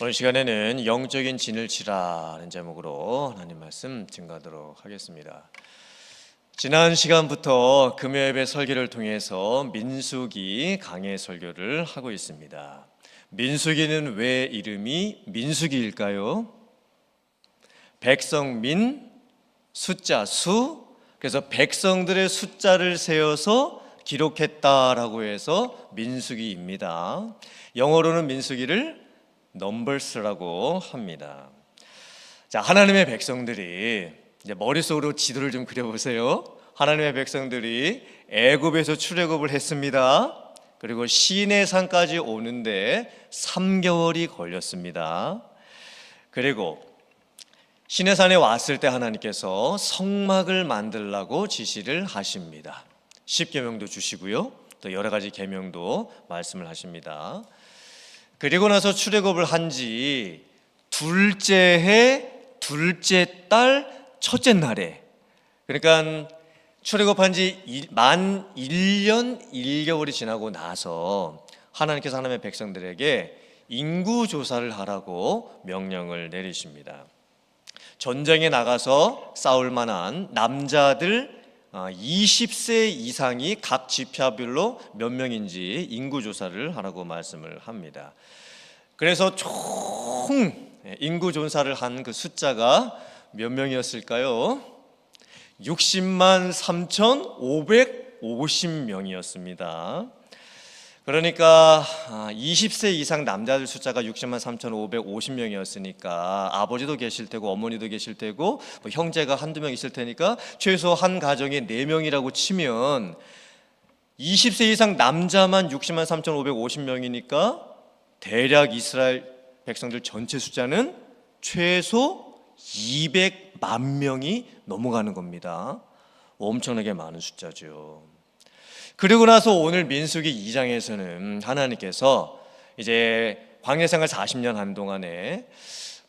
오늘 시간에는 영적인 진을 치라는 제목으로 하나님 말씀 증거하도록 하겠습니다. 지난 시간부터 금요예배 설교를 통해서 민수기 강해 설교를 하고 있습니다. 민수기는 왜 이름이 민수기일까요? 백성민, 숫자 수, 그래서 백성들의 숫자를 세어서 기록했다라고 해서 민수기입니다. 영어로는 민수기를 넘버스라고 합니다. 자, 하나님의 백성들이 이제 머릿속으로 지도를 좀 그려보세요. 하나님의 백성들이 애굽에서 출애굽을 했습니다. 그리고 시내산까지 오는데 3개월이 걸렸습니다. 그리고 시내산에 왔을 때 하나님께서 성막을 만들라고 지시를 하십니다. 10계명도 주시고요, 또 여러 가지 계명도 말씀을 하십니다. 그리고 나서 출애굽을 한 지 둘째 해 둘째 달 첫째 날에, 그러니까 출애굽한 지 만 1년 1개월이 지나고 나서 하나님께서 하나님의 백성들에게 인구 조사를 하라고 명령을 내리십니다. 전쟁에 나가서 싸울 만한 남자들 20세 이상이 각 지파별로 몇 명인지 인구조사를 하라고 말씀을 합니다. 그래서 총 인구조사를 한 그 숫자가 몇 명이었을까요? 60만 3,550명이었습니다. 그러니까 20세 이상 남자들 숫자가 60만 3,550명이었으니까 아버지도 계실 테고 어머니도 계실 테고 뭐 형제가 한두 명 있을 테니까 최소 한 가정에 4명이라고 치면 20세 이상 남자만 60만 3,550명이니까 대략 이스라엘 백성들 전체 숫자는 최소 200만 명이 넘어가는 겁니다. 엄청나게 많은 숫자죠. 그리고 나서 오늘 민수기 2장에서는 하나님께서 이제 광야 생활 40년 한 동안에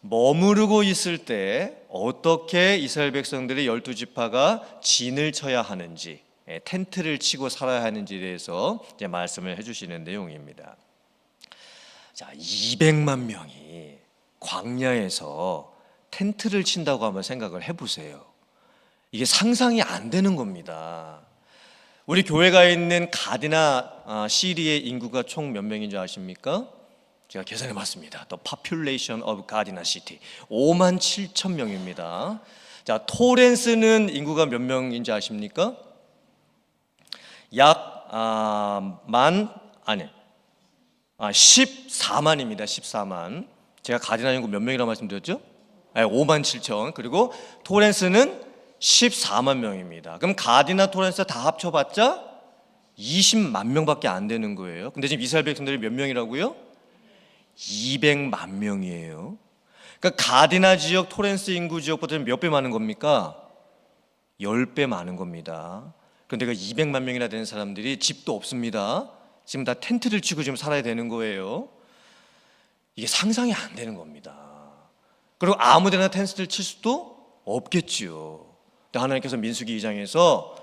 머무르고 있을 때 어떻게 이스라엘 백성들이 12지파가 진을 쳐야 하는지, 텐트를 치고 살아야 하는지에 대해서 이제 말씀을 해주시는 내용입니다. 자, 200만 명이 광야에서 텐트를 친다고 한번 생각을 해보세요. 이게 상상이 안 되는 겁니다. 우리 교회가 있는 가디나 시리의 인구가 총 몇 명인 줄 아십니까? 제가 계산해 봤습니다. The population of Gardena City 5만 7천 명입니다. 자, 토렌스는 인구가 몇 명인지 아십니까? 약 14만입니다. 14만. 제가 가디나 인구 몇 명이라고 말씀드렸죠? 5만 7천. 그리고 토렌스는 14만 명입니다. 그럼 가디나 토렌스 다 합쳐봤자 20만 명밖에 안 되는 거예요. 근데 지금 이스라엘 백성들이 몇 명이라고요? 200만 명이에요. 그러니까 가디나 지역, 토렌스 인구 지역보다 몇 배 많은 겁니까? 10배 많은 겁니다. 그런데 그 200만 명이나 되는 사람들이 집도 없습니다. 지금 다 텐트를 치고 지금 살아야 되는 거예요. 이게 상상이 안 되는 겁니다. 그리고 아무데나 텐트를 칠 수도 없겠지요. 하나님께서 민수기 2장에서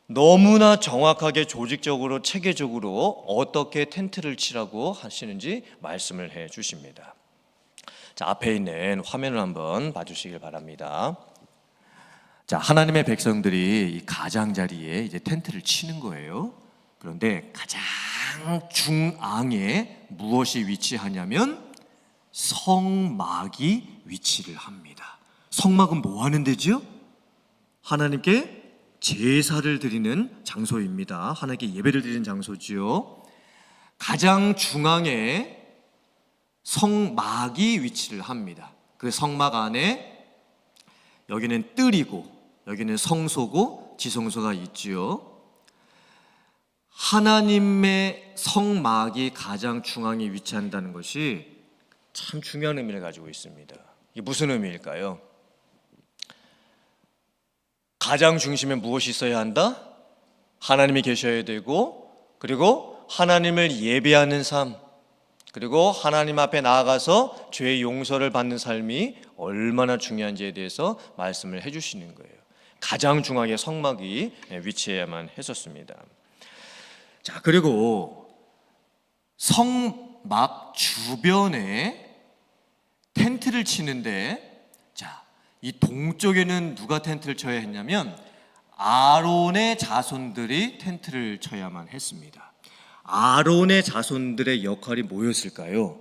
너무나 정확하게 조직적으로 체계적으로 어떻게 텐트를 치라고 하시는지 말씀을 해 주십니다. 자, 앞에 있는 화면을 한번 봐주시길 바랍니다. 자, 하나님의 백성들이 이 가장자리에 이제 텐트를 치는 거예요. 그런데 가장 중앙에 무엇이 위치하냐면 성막이 위치를 합니다. 성막은 뭐 하는 데지요? 하나님께 제사를 드리는 장소입니다. 하나님께 예배를 드리는 장소지요. 가장 중앙에 성막이 위치를 합니다. 그 성막 안에 여기는 뜰이고 여기는 성소고 지성소가 있지요. 하나님의 성막이 가장 중앙에 위치한다는 것이 참 중요한 의미를 가지고 있습니다. 이게 무슨 의미일까요? 가장 중심에 무엇이 있어야 한다? 하나님이 계셔야 되고, 그리고 하나님을 예배하는 삶, 그리고 하나님 앞에 나아가서 죄의 용서를 받는 삶이 얼마나 중요한지에 대해서 말씀을 해주시는 거예요. 가장 중앙에 성막이 위치해야만 했었습니다. 자, 그리고 성막 주변에 텐트를 치는데, 자, 이 동쪽에는 누가 텐트를 쳐야 했냐면 아론의 자손들이 텐트를 쳐야만 했습니다. 아론의 자손들의 역할이 뭐였을까요?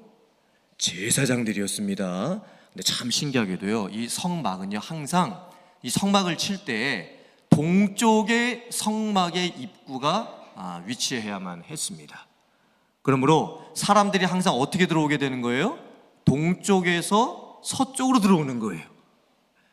제사장들이었습니다. 근데 참 신기하게도요, 이 성막은요, 항상 이 성막을 칠 때 동쪽의 성막의 입구가 위치해야만 했습니다. 그러므로 사람들이 항상 어떻게 들어오게 되는 거예요? 동쪽에서 서쪽으로 들어오는 거예요.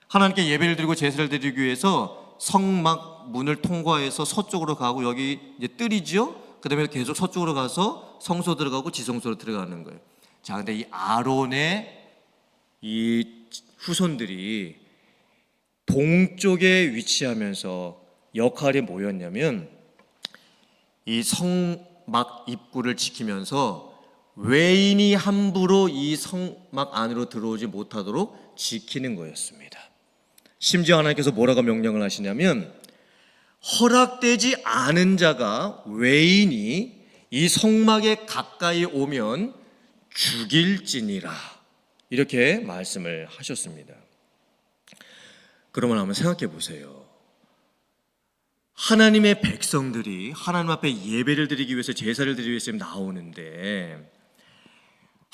하나님께 예배를 드리고 제사를 드리기 위해서 성막 문을 통과해서 서쪽으로 가고, 여기 이제 뜰이죠. 그 다음에 계속 서쪽으로 가서 성소 들어가고 지성소로 들어가는 거예요. 자, 근데 이 아론의 이 후손들이 동쪽에 위치하면서 역할이 뭐였냐면, 이 성막 입구를 지키면서 외인이 함부로 이 성막 안으로 들어오지 못하도록 지키는 거였습니다. 심지어 하나님께서 뭐라고 명령을 하시냐면, 허락되지 않은 자가, 외인이 이 성막에 가까이 오면 죽일지니라, 이렇게 말씀을 하셨습니다. 그러면 한번 생각해 보세요. 하나님의 백성들이 하나님 앞에 예배를 드리기 위해서, 제사를 드리기 위해서 나오는데,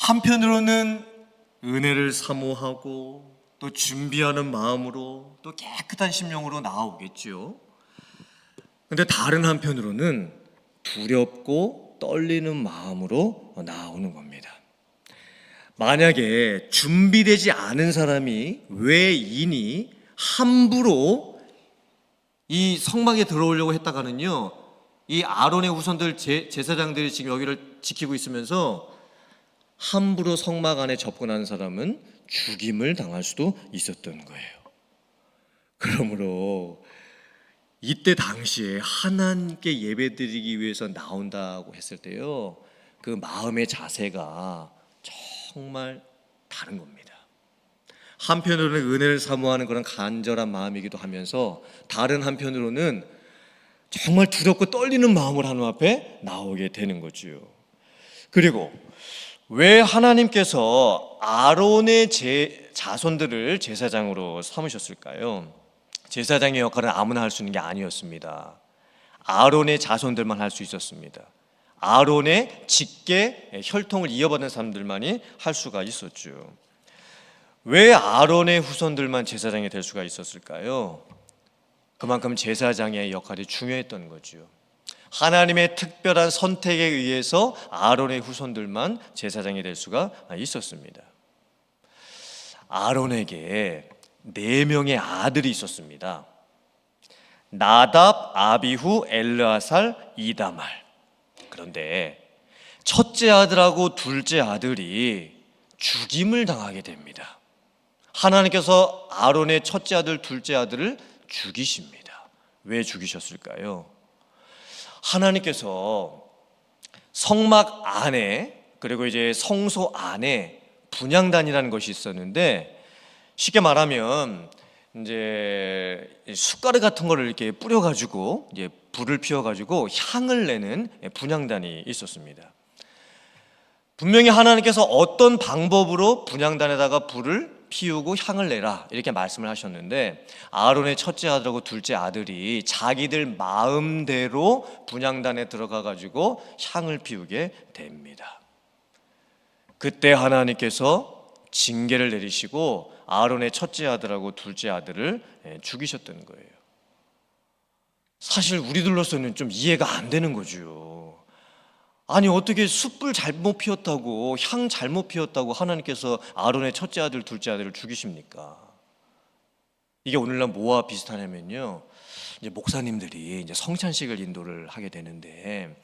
한편으로는 은혜를 사모하고 또 준비하는 마음으로 또 깨끗한 심령으로 나오겠죠. 근데 다른 한편으로는 두렵고 떨리는 마음으로 나오는 겁니다. 만약에 준비되지 않은 사람이, 외인이 함부로 이 성막에 들어오려고 했다가는요, 이 아론의 후손들 제사장들이 지금 여기를 지키고 있으면서 함부로 성막 안에 접근하는 사람은 죽임을 당할 수도 있었던 거예요. 그러므로 이때 당시에 하나님께 예배드리기 위해서 나온다고 했을 때요, 그 마음의 자세가 정말 다른 겁니다. 한편으로는 은혜를 사모하는 그런 간절한 마음이기도 하면서, 다른 한편으로는 정말 두렵고 떨리는 마음으로 하나님 앞에 나오게 되는 거죠. 그리고 왜 하나님께서 아론의 자손들을 제사장으로 삼으셨을까요? 제사장의 역할은 아무나 할 수 있는 게 아니었습니다. 아론의 자손들만 할 수 있었습니다. 아론의 직계 혈통을 이어받는 사람들만이 할 수가 있었죠. 왜 아론의 후손들만 제사장이 될 수가 있었을까요? 그만큼 제사장의 역할이 중요했던 거죠. 하나님의 특별한 선택에 의해서 아론의 후손들만 제사장이 될 수가 있었습니다. 아론에게 4명의 아들이 있었습니다. 나답, 아비후, 엘르아살, 이다말. 그런데 첫째 아들하고 둘째 아들이 죽임을 당하게 됩니다. 하나님께서 아론의 첫째 아들, 둘째 아들을 죽이십니다. 왜 죽이셨을까요? 하나님께서 성막 안에, 그리고 이제 성소 안에 분향단이라는 것이 있었는데, 쉽게 말하면 이제 숟가락 같은 거를 이렇게 뿌려가지고 이제 불을 피워가지고 향을 내는 분향단이 있었습니다. 분명히 하나님께서 어떤 방법으로 분향단에다가 불을 피우고 향을 내라, 이렇게 말씀을 하셨는데, 아론의 첫째 아들하고 둘째 아들이 자기들 마음대로 분향단에 들어가 가지고 향을 피우게 됩니다. 그때 하나님께서 징계를 내리시고 아론의 첫째 아들하고 둘째 아들을 죽이셨던 거예요. 사실 우리들로서는 좀 이해가 안 되는 거죠. 아니, 어떻게 숯불 잘못 피웠다고, 향 잘못 피웠다고 하나님께서 아론의 첫째 아들, 둘째 아들을 죽이십니까? 이게 오늘날 뭐와 비슷하냐면요, 이제 목사님들이 이제 성찬식을 인도를 하게 되는데,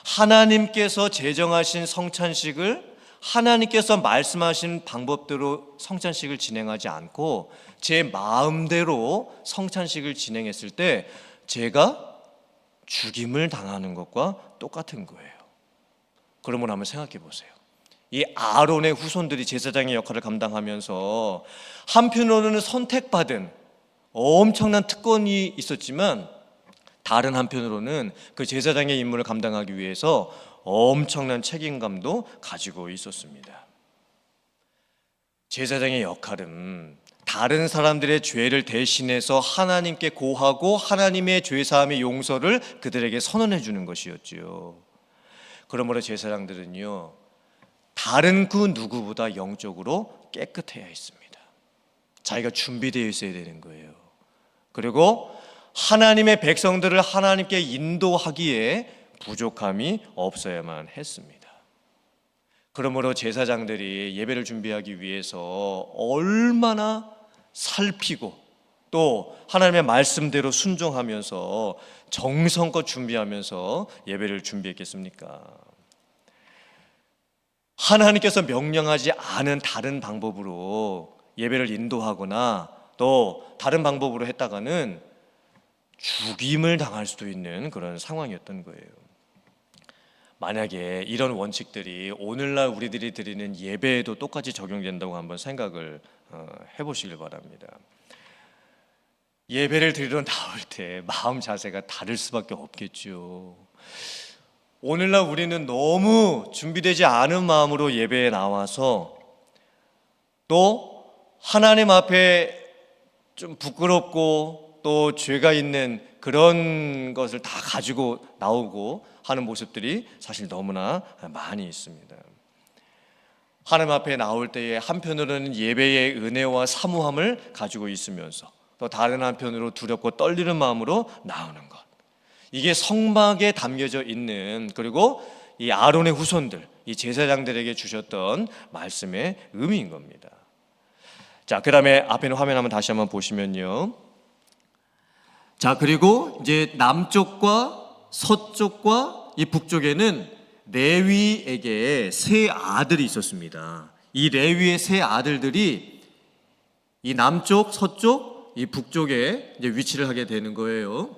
하나님께서 제정하신 성찬식을 하나님께서 말씀하신 방법대로 성찬식을 진행하지 않고 제 마음대로 성찬식을 진행했을 때 제가 죽임을 당하는 것과 똑같은 거예요. 그러면 한번 생각해 보세요. 이 아론의 후손들이 제사장의 역할을 감당하면서 한편으로는 선택받은 엄청난 특권이 있었지만, 다른 한편으로는 그 제사장의 임무를 감당하기 위해서 엄청난 책임감도 가지고 있었습니다. 제사장의 역할은 다른 사람들의 죄를 대신해서 하나님께 고하고 하나님의 죄사함의 용서를 그들에게 선언해 주는 것이었지요. 그러므로 제사장들은요, 다른 그 누구보다 영적으로 깨끗해야 했습니다. 자기가 준비되어 있어야 되는 거예요. 그리고 하나님의 백성들을 하나님께 인도하기에 부족함이 없어야만 했습니다. 그러므로 제사장들이 예배를 준비하기 위해서 얼마나 살피고 또 하나님의 말씀대로 순종하면서 정성껏 준비하면서 예배를 준비했겠습니까? 하나님께서 명령하지 않은 다른 방법으로 예배를 인도하거나 또 다른 방법으로 했다가는 죽임을 당할 수도 있는 그런 상황이었던 거예요. 만약에 이런 원칙들이 오늘날 우리들이 드리는 예배에도 똑같이 적용된다고 한번 생각을 해보시길 바랍니다. 예배를 드리러 나올 때 마음 자세가 다를 수밖에 없겠죠. 오늘날 우리는 너무 준비되지 않은 마음으로 예배에 나와서 또 하나님 앞에 좀 부끄럽고 또 죄가 있는 그런 것을 다 가지고 나오고 하는 모습들이 사실 너무나 많이 있습니다. 하나님 앞에 나올 때에 한편으로는 예배의 은혜와 사모함을 가지고 있으면서 또 다른 한편으로 두렵고 떨리는 마음으로 나오는 것, 이게 성막에 담겨져 있는, 그리고 이 아론의 후손들, 이 제사장들에게 주셨던 말씀의 의미인 겁니다. 자, 그 다음에 앞에 있는 화면 한번 다시 한번 보시면요, 자, 그리고 이제 남쪽과 서쪽과 이 북쪽에는 레위에게 세 아들이 있었습니다. 이 레위의 세 아들들이 이 남쪽, 서쪽, 이 북쪽에 이제 위치를 하게 되는 거예요.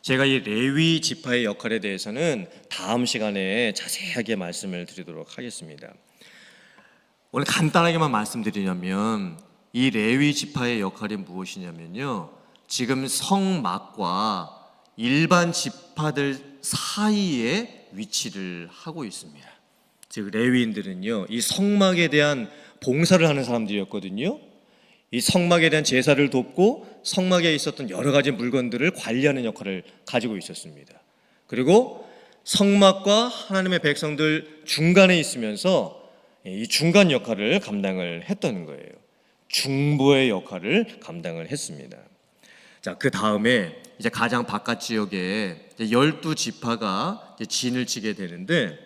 제가 이 레위 지파의 역할에 대해서는 다음 시간에 자세하게 말씀을 드리도록 하겠습니다. 오늘 간단하게만 말씀드리냐면 이 레위 지파의 역할이 무엇이냐면요, 지금 성막과 일반 지파들 사이에 위치를 하고 있습니다. 즉 레위인들은요, 이 성막에 대한 봉사를 하는 사람들이었거든요. 이 성막에 대한 제사를 돕고 성막에 있었던 여러 가지 물건들을 관리하는 역할을 가지고 있었습니다. 그리고 성막과 하나님의 백성들 중간에 있으면서 이 중간 역할을 감당을 했던 거예요. 중보의 역할을 감당을 했습니다. 자, 그 다음에 이제 가장 바깥 지역에 12지파가 진을 치게 되는데,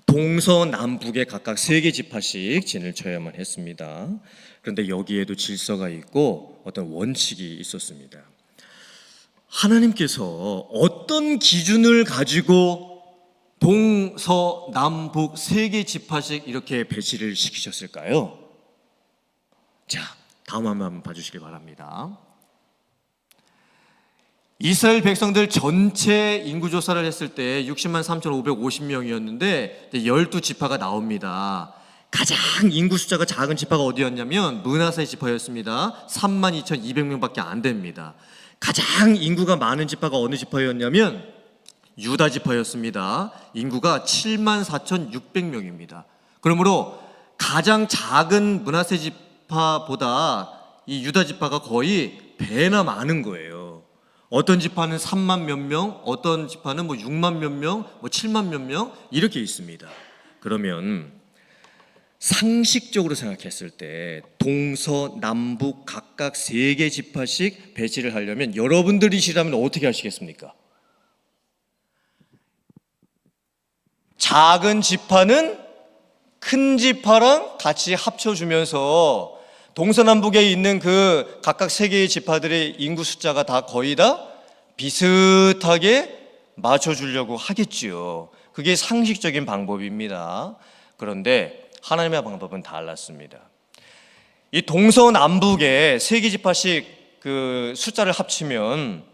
동서남북에 각각 3개 지파씩 진을 쳐야만 했습니다. 그런데 여기에도 질서가 있고 어떤 원칙이 있었습니다. 하나님께서 어떤 기준을 가지고 동서남북 3개 지파씩 이렇게 배치를 시키셨을까요? 자, 다음 한번 봐주시기 바랍니다. 이스라엘 백성들 전체 인구조사를 했을 때 60만 3,550명이었는데 12지파가 나옵니다. 가장 인구 숫자가 작은 지파가 어디였냐면 므낫세 지파였습니다. 3만 2,200명밖에 안 됩니다. 가장 인구가 많은 지파가 어느 지파였냐면 유다 지파였습니다. 인구가 7만 4,600명입니다. 그러므로 가장 작은 므낫세 지파보다 이 유다 지파가 거의 배나 많은 거예요. 어떤 지파는 3만 몇 명, 어떤 지파는 6만 몇 명, 7만 몇 명 이렇게 있습니다. 그러면 상식적으로 생각했을 때 동서남북 각각 3개 지파씩 배치를 하려면 여러분들이시라면 어떻게 하시겠습니까? 작은 지파는 큰 지파랑 같이 합쳐주면서 동서남북에 있는 그 각각 3개의 지파들의 인구 숫자가 다 거의 다 비슷하게 맞춰주려고 하겠지요. 그게 상식적인 방법입니다. 그런데 하나님의 방법은 달랐습니다. 이 동서남북에 3개 지파씩 그 숫자를 합치면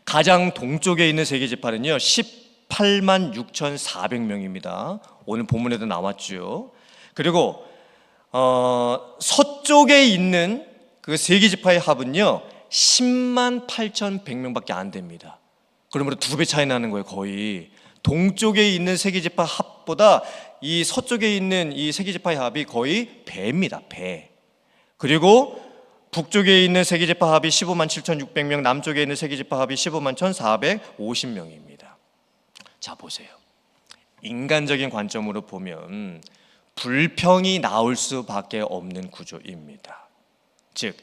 가장 동쪽에 있는 3개 지파는요 18만 6,400명입니다. 오늘 본문에도 나왔죠. 그리고 서쪽에 있는 그 3개 지파의 합은요 10만 8,100명밖에 안 됩니다. 그러므로 2배 차이 나는 거예요. 거의 동쪽에 있는 3개 지파 합보다 이 서쪽에 있는 이 세계지파의 합이 거의 배입니다. 배. 그리고 북쪽에 있는 세계지파 합이 15만 7,600명, 남쪽에 있는 세계지파 합이 15만 1,450명입니다. 자, 보세요. 인간적인 관점으로 보면 불평이 나올 수밖에 없는 구조입니다. 즉,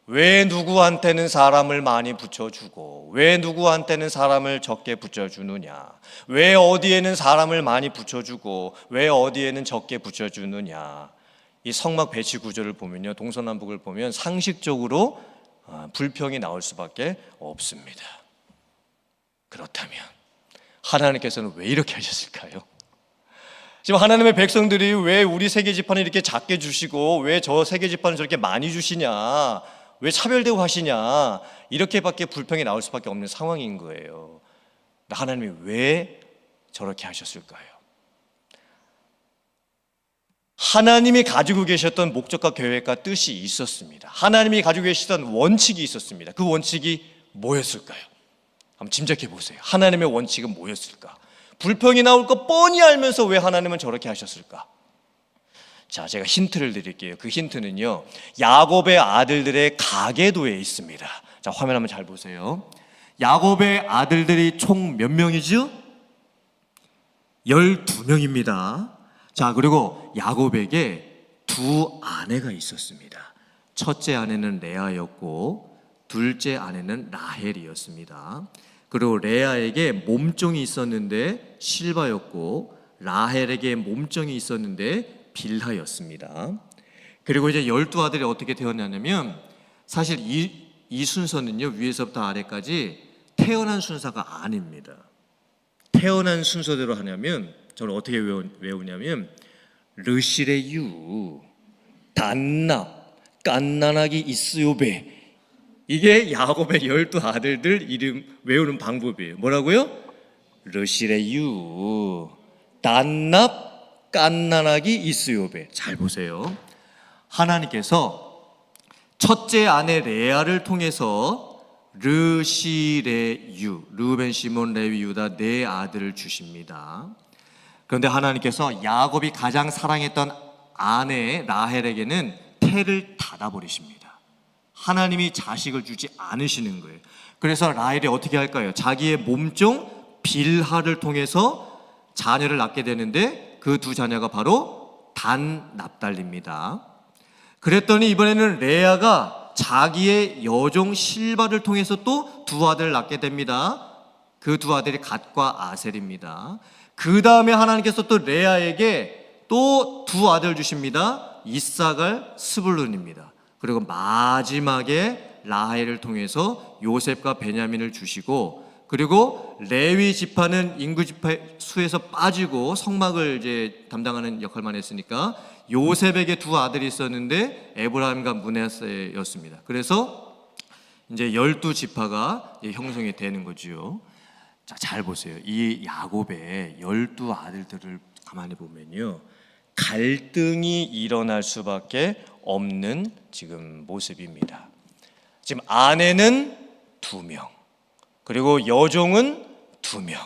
왜 누구한테는 사람을 많이 붙여주고 왜 누구한테는 사람을 적게 붙여주느냐, 왜 어디에는 사람을 많이 붙여주고 왜 어디에는 적게 붙여주느냐, 이 성막 배치 구조를 보면요, 동서남북을 보면 상식적으로 불평이 나올 수밖에 없습니다. 그렇다면 하나님께서는 왜 이렇게 하셨을까요? 지금 하나님의 백성들이 왜 우리 세계지파는 이렇게 작게 주시고 왜 저 세계지파는 저렇게 많이 주시냐, 왜 차별되고 하시냐, 이렇게밖에 불평이 나올 수밖에 없는 상황인 거예요. 하나님이 왜 저렇게 하셨을까요? 하나님이 가지고 계셨던 목적과 계획과 뜻이 있었습니다. 하나님이 가지고 계시던 원칙이 있었습니다. 그 원칙이 뭐였을까요? 한번 짐작해 보세요. 하나님의 원칙은 뭐였을까? 불평이 나올 거 뻔히 알면서 왜 하나님은 저렇게 하셨을까? 자, 제가 힌트를 드릴게요. 그 힌트는요, 야곱의 아들들의 가계도에 있습니다. 자, 화면 한번 잘 보세요. 야곱의 아들들이 총 몇 명이죠? 12명입니다. 자, 그리고 야곱에게 두 아내가 있었습니다. 첫째 아내는 레아였고 둘째 아내는 라헬이었습니다. 그리고 레아에게 몸종이 있었는데 실바였고 라헬에게 몸종이 있었는데 빌하였습니다. 그리고 이제 12아들이 어떻게 태어나냐면, 사실 이 순서는요, 위에서부터 아래까지 태어난 순서가 아닙니다. 태어난 순서대로 하냐면 저는 어떻게 외우냐면 르실의 유, 단납, 깐나나기 이스요베, 이게 야곱의 12아들들 이름 외우는 방법이에요. 뭐라고요? 르실의 유, 단납, 깐나나기 이스요베. 잘 보세요. 하나님께서 첫째 아내 레아를 통해서 르실의 유, 르우벤, 시몬, 레위, 유다 네 아들을 주십니다. 그런데 하나님께서 야곱이 가장 사랑했던 아내 라헬에게는 태를 닫아버리십니다. 하나님이 자식을 주지 않으시는 거예요. 그래서 라헬이 어떻게 할까요? 자기의 몸종 빌하를 통해서 자녀를 낳게 되는데 그 두 자녀가 바로 단, 납달리입니다. 그랬더니 이번에는 레아가 자기의 여종 실바를 통해서 또 두 아들을 낳게 됩니다. 그 두 아들이 갓과 아셀입니다. 그 다음에 하나님께서 또 레아에게 또 두 아들 주십니다. 이삭을, 스불룬입니다. 그리고 마지막에 라헬을 통해서 요셉과 베냐민을 주시고, 그리고 레위 지파는 인구 지파 수에서 빠지고 성막을 이제 담당하는 역할만 했으니까 요셉에게 두 아들이 있었는데 에브라임과 므낫세였습니다. 그래서 이제 12지파가 형성이 되는 거지요. 자, 잘 보세요. 이 야곱의 12아들들을 가만히 보면요, 갈등이 일어날 수밖에 없는 지금 모습입니다. 지금 아내는 2명, 그리고 여종은 2명,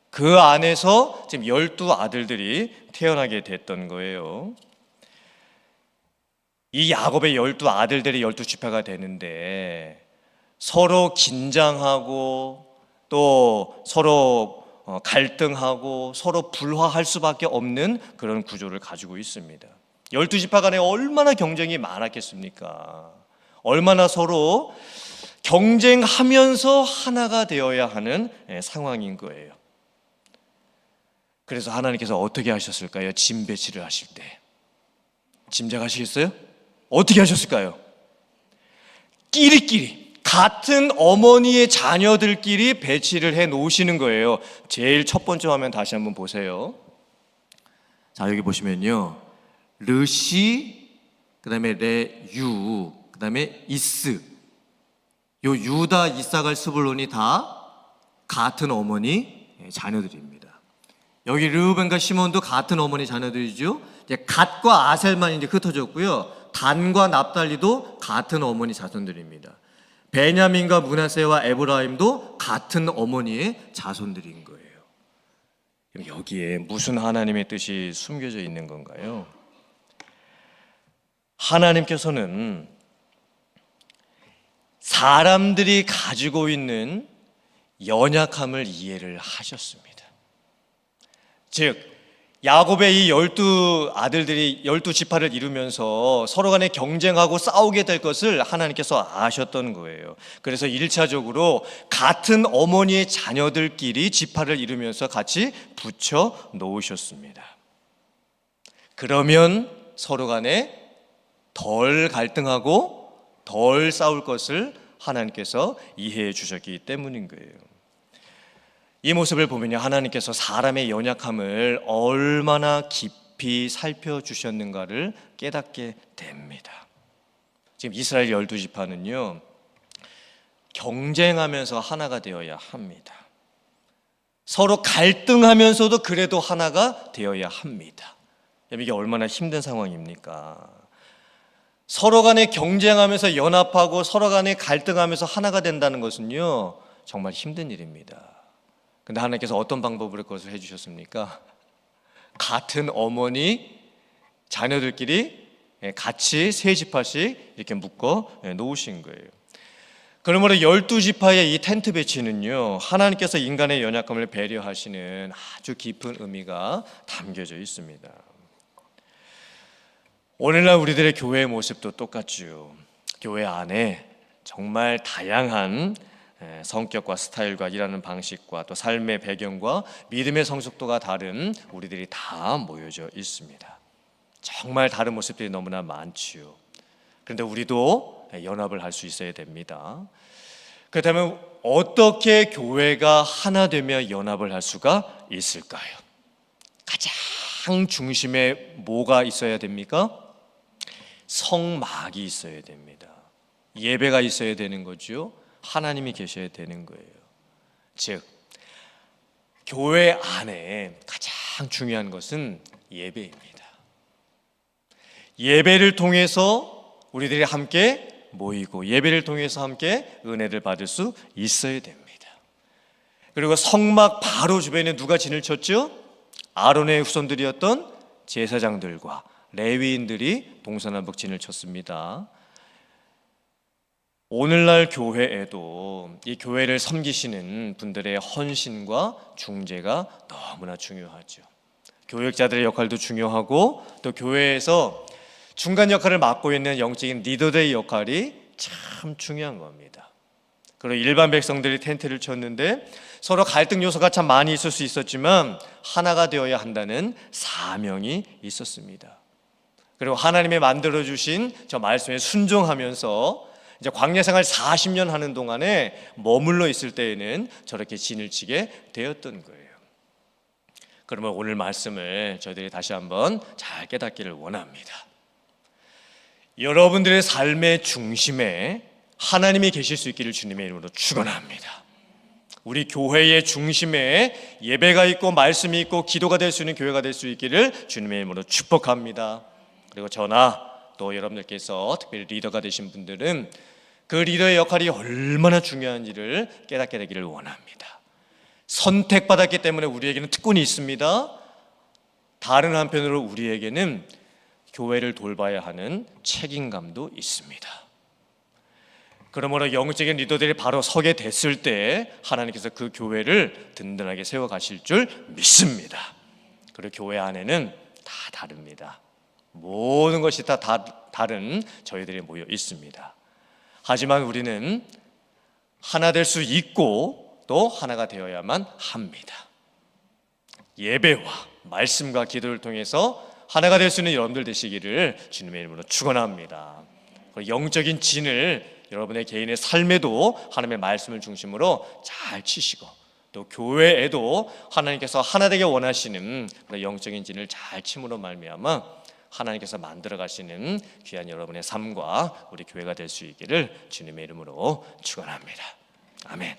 그 안에서 지금 12아들들이 태어나게 됐던 거예요. 이 야곱의 12아들들이 12지파가 되는데 서로 긴장하고 또 서로 갈등하고 서로 불화할 수밖에 없는 그런 구조를 가지고 있습니다. 12지파 간에 얼마나 경쟁이 많았겠습니까? 얼마나 서로 경쟁하면서 하나가 되어야 하는 상황인 거예요. 그래서 하나님께서 어떻게 하셨을까요? 짐 배치를 하실 때 짐작하시겠어요? 어떻게 하셨을까요? 끼리끼리 같은 어머니의 자녀들끼리 배치를 해 놓으시는 거예요. 제일 첫 번째 화면 다시 한번 보세요. 자, 여기 보시면요, 르시, 그 다음에 레유, 그 다음에 이스, 요 유다, 이삭을, 스불론이 다 같은 어머니 자녀들입니다. 여기 르우벤과 시몬도 같은 어머니 자녀들이죠. 이제 갓과 아셀만 이제 흩어졌고요. 단과 납달리도 같은 어머니 자손들입니다. 베냐민과 므낫세와 에브라임도 같은 어머니의 자손들인 거예요. 여기에 무슨 하나님의 뜻이 숨겨져 있는 건가요? 하나님께서는 사람들이 가지고 있는 연약함을 이해를 하셨습니다. 즉 야곱의 이 12아들들이 12지파를 이루면서 서로 간에 경쟁하고 싸우게 될 것을 하나님께서 아셨던 거예요. 그래서 1차적으로 같은 어머니의 자녀들끼리 지파를 이루면서 같이 붙여 놓으셨습니다. 그러면 서로 간에 덜 갈등하고 덜 싸울 것을 하나님께서 이해해 주셨기 때문인 거예요. 이 모습을 보면요, 하나님께서 사람의 연약함을 얼마나 깊이 살펴주셨는가를 깨닫게 됩니다. 지금 이스라엘 12지파는요 경쟁하면서 하나가 되어야 합니다. 서로 갈등하면서도 그래도 하나가 되어야 합니다. 이게 얼마나 힘든 상황입니까? 서로 간에 경쟁하면서 연합하고 서로 간에 갈등하면서 하나가 된다는 것은요 정말 힘든 일입니다. 근데 하나님께서 어떤 방법으로 그것을 해주셨습니까? 같은 어머니 자녀들끼리 같이 세 지파씩 이렇게 묶어 놓으신 거예요. 그러므로 12지파의 이 텐트 배치는요 하나님께서 인간의 연약함을 배려하시는 아주 깊은 의미가 담겨져 있습니다. 오늘날 우리들의 교회의 모습도 똑같죠. 교회 안에 정말 다양한 성격과 스타일과 일하는 방식과 또 삶의 배경과 믿음의 성숙도가 다른 우리들이 다 모여져 있습니다. 정말 다른 모습들이 너무나 많지요. 그런데 우리도 연합을 할 수 있어야 됩니다. 그렇다면 어떻게 교회가 하나 되며 연합을 할 수가 있을까요? 가장 중심에 뭐가 있어야 됩니까? 성막이 있어야 됩니다. 예배가 있어야 되는 거죠. 하나님이 계셔야 되는 거예요. 즉 교회 안에 가장 중요한 것은 예배입니다. 예배를 통해서 우리들이 함께 모이고 예배를 통해서 함께 은혜를 받을 수 있어야 됩니다. 그리고 성막 바로 주변에 누가 진을 쳤죠? 아론의 후손들이었던 제사장들과 레위인들이 동서남북 진을 쳤습니다. 오늘날 교회에도 이 교회를 섬기시는 분들의 헌신과 중재가 너무나 중요하죠. 교역자들의 역할도 중요하고 또 교회에서 중간 역할을 맡고 있는 영적인 리더들의 역할이 참 중요한 겁니다. 그리고 일반 백성들이 텐트를 쳤는데 서로 갈등 요소가 참 많이 있을 수 있었지만 하나가 되어야 한다는 사명이 있었습니다. 그리고 하나님의 만들어주신 저 말씀에 순종하면서 이제 광야 생활 40년 하는 동안에 머물러 있을 때에는 저렇게 진을 치게 되었던 거예요. 그러면 오늘 말씀을 저희들이 다시 한번 잘 깨닫기를 원합니다. 여러분들의 삶의 중심에 하나님이 계실 수 있기를 주님의 이름으로 축원합니다. 우리 교회의 중심에 예배가 있고 말씀이 있고 기도가 될 수 있는 교회가 될 수 있기를 주님의 이름으로 축복합니다. 그리고 저나 또 여러분들께서 특별히 리더가 되신 분들은 그 리더의 역할이 얼마나 중요한지를 깨닫게 되기를 원합니다. 선택받았기 때문에 우리에게는 특권이 있습니다. 다른 한편으로 우리에게는 교회를 돌봐야 하는 책임감도 있습니다. 그러므로 영적인 리더들이 바로 서게 됐을 때 하나님께서 그 교회를 든든하게 세워가실 줄 믿습니다. 그리고 교회 안에는 다 다릅니다. 모든 것이 다 다른 저희들이 모여 있습니다. 하지만 우리는 하나 될 수 있고 또 하나가 되어야만 합니다. 예배와 말씀과 기도를 통해서 하나가 될 수 있는 여러분들 되시기를 주님의 이름으로 축원합니다. 영적인 진을 여러분의 개인의 삶에도 하나님의 말씀을 중심으로 잘 치시고 또 교회에도 하나님께서 하나 되게 원하시는 영적인 진을 잘 침으로 말미암아 하나님께서 만들어 가시는 귀한 여러분의 삶과 우리 교회가 될 수 있기를 주님의 이름으로 축원합니다. 아멘.